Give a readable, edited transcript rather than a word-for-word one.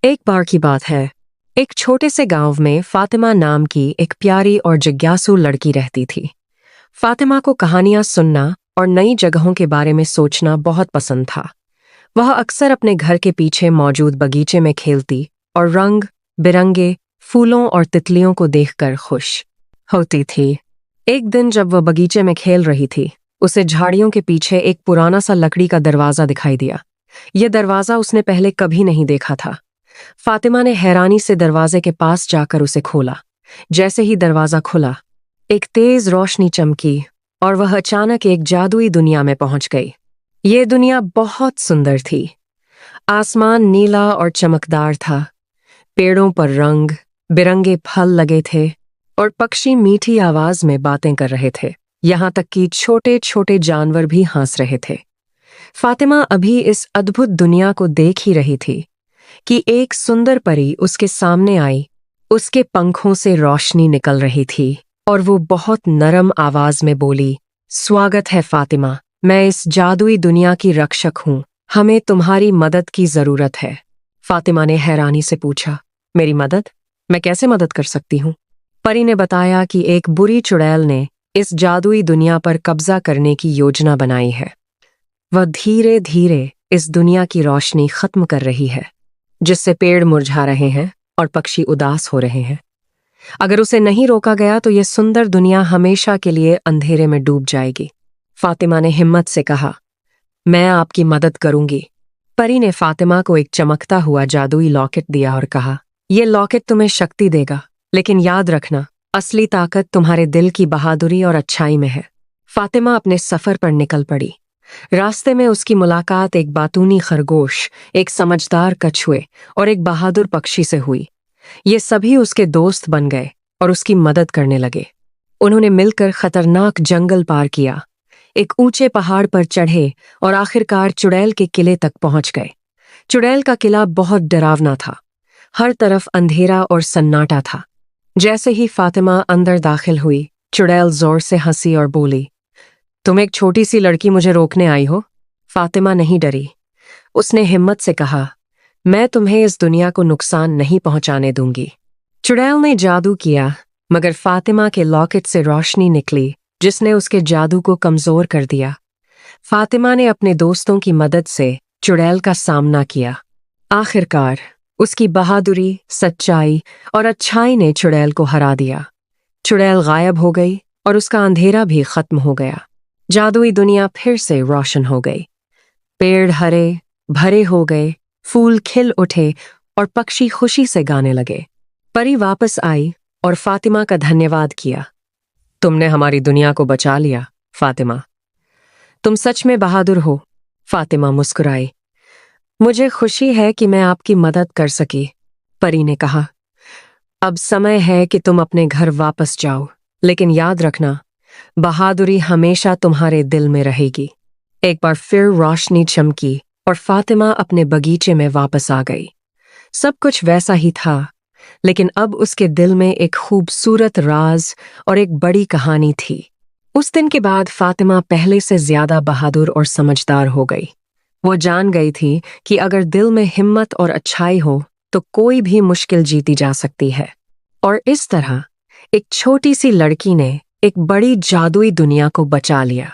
एक बार की बात है। एक छोटे से गांव में फातिमा नाम की एक प्यारी और जिज्ञासु लड़की रहती थी। फातिमा को कहानियां सुनना और नई जगहों के बारे में सोचना बहुत पसंद था। वह अक्सर अपने घर के पीछे मौजूद बगीचे में खेलती और रंग बिरंगे फूलों और तितलियों को देखकर खुश होती थी। एक दिन जब वह बगीचे में खेल रही थी, उसे झाड़ियों के पीछे एक पुराना सा लकड़ी का दरवाजा दिखाई दिया। यह दरवाजा उसने पहले कभी नहीं देखा था। फातिमा ने हैरानी से दरवाजे के पास जाकर उसे खोला। जैसे ही दरवाजा खुला, एक तेज रोशनी चमकी और वह अचानक एक जादुई दुनिया में पहुंच गई। ये दुनिया बहुत सुंदर थी। आसमान नीला और चमकदार था। पेड़ों पर रंग बिरंगे फल लगे थे और पक्षी मीठी आवाज में बातें कर रहे थे। यहाँ तक कि छोटे छोटे जानवर भी हंस रहे थे। फातिमा अभी इस अद्भुत दुनिया को देख ही रही थी कि एक सुंदर परी उसके सामने आई। उसके पंखों से रोशनी निकल रही थी और वो बहुत नरम आवाज में बोली, स्वागत है फातिमा, मैं इस जादुई दुनिया की रक्षक हूँ। हमें तुम्हारी मदद की जरूरत है। फातिमा ने हैरानी से पूछा, मेरी मदद? मैं कैसे मदद कर सकती हूँ? परी ने बताया कि एक बुरी चुड़ैल ने इस जादुई दुनिया पर कब्जा करने की योजना बनाई है। वह धीरे धीरे इस दुनिया की रोशनी खत्म कर रही है, जिससे पेड़ मुरझा रहे हैं और पक्षी उदास हो रहे हैं। अगर उसे नहीं रोका गया तो यह सुंदर दुनिया हमेशा के लिए अंधेरे में डूब जाएगी। फातिमा ने हिम्मत से कहा, मैं आपकी मदद करूंगी। परी ने फातिमा को एक चमकता हुआ जादुई लॉकेट दिया और कहा, यह लॉकेट तुम्हें शक्ति देगा, लेकिन याद रखना, असली ताकत तुम्हारे दिल की बहादुरी और अच्छाई में है। फातिमा अपने सफर पर निकल पड़ी। रास्ते में उसकी मुलाकात एक बातूनी खरगोश, एक समझदार कछुए और एक बहादुर पक्षी से हुई। ये सभी उसके दोस्त बन गए और उसकी मदद करने लगे। उन्होंने मिलकर खतरनाक जंगल पार किया, एक ऊंचे पहाड़ पर चढ़े और आखिरकार चुड़ैल के किले तक पहुंच गए। चुड़ैल का किला बहुत डरावना था। हर तरफ अंधेरा और सन्नाटा था। जैसे ही फातिमा अंदर दाखिल हुई, चुड़ैल जोर से हंसी और बोली, तुम एक छोटी सी लड़की मुझे रोकने आई हो? फातिमा नहीं डरी। उसने हिम्मत से कहा, मैं तुम्हें इस दुनिया को नुकसान नहीं पहुंचाने दूंगी। चुड़ैल ने जादू किया, मगर फातिमा के लॉकेट से रोशनी निकली जिसने उसके जादू को कमजोर कर दिया। फातिमा ने अपने दोस्तों की मदद से चुड़ैल का सामना किया। आखिरकार उसकी बहादुरी, सच्चाई और अच्छाई ने चुड़ैल को हरा दिया। चुड़ैल गायब हो गई और उसका अंधेरा भी खत्म हो गया। जादुई दुनिया फिर से रोशन हो गई। पेड़ हरे भरे हो गए, फूल खिल उठे और पक्षी खुशी से गाने लगे। परी वापस आई और फातिमा का धन्यवाद किया। तुमने हमारी दुनिया को बचा लिया, फातिमा। तुम सच में बहादुर हो। फातिमा मुस्कुराई। मुझे खुशी है कि मैं आपकी मदद कर सकी, परी ने कहा। अब समय है कि तुम अपने घर वापस जाओ, लेकिन याद रखना, बहादुरी हमेशा तुम्हारे दिल में रहेगी। एक बार फिर रोशनी चमकी और फातिमा अपने बगीचे में वापस आ गई। सब कुछ वैसा ही था, लेकिन अब उसके दिल में एक खूबसूरत राज और एक बड़ी कहानी थी। उस दिन के बाद फातिमा पहले से ज्यादा बहादुर और समझदार हो गई। वो जान गई थी कि अगर दिल में हिम्मत और अच्छाई हो तो कोई भी मुश्किल जीती जा सकती है। और इस तरह एक छोटी सी लड़की ने एक बड़ी जादुई दुनिया को बचा लिया।